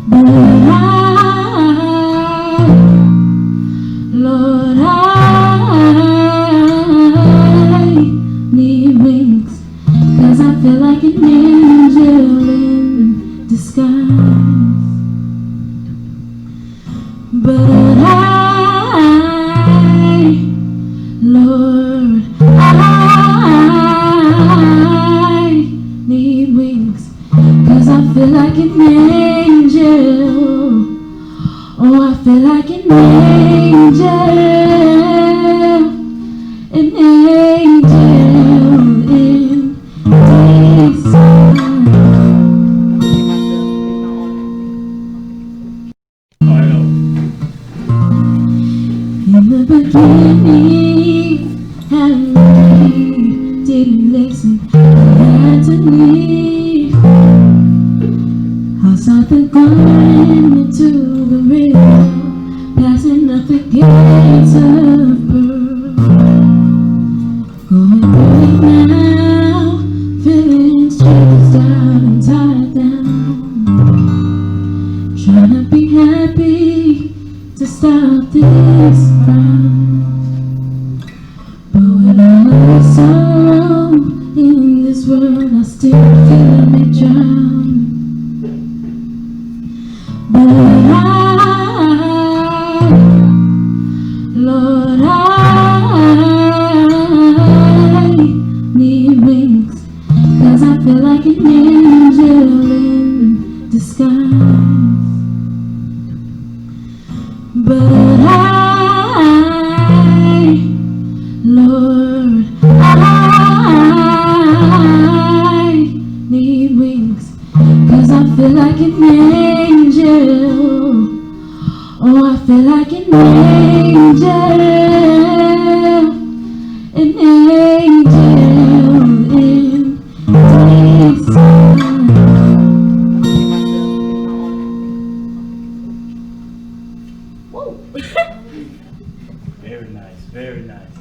But Lord, I need wings, 'cause I feel like an angel in disguise. But Lord, I need wings, 'cause I feel like an angel. Oh, I feel like an angel in Dixon. In the beginning, and we didn't listen, we had to leave. Outside the garden into the river, passing up the gates of pearl. Going through it now, feeling stressed out and tired down. Trying to be happy to stop this frown. But with all of the sorrow in this world, I still feel me drown. But Lord, I need wings, 'cause I feel like an angel in disguise. But Lord, I need wings, 'cause I feel like an angel. Oh, I feel like an angel in Dixon. Very nice, very nice.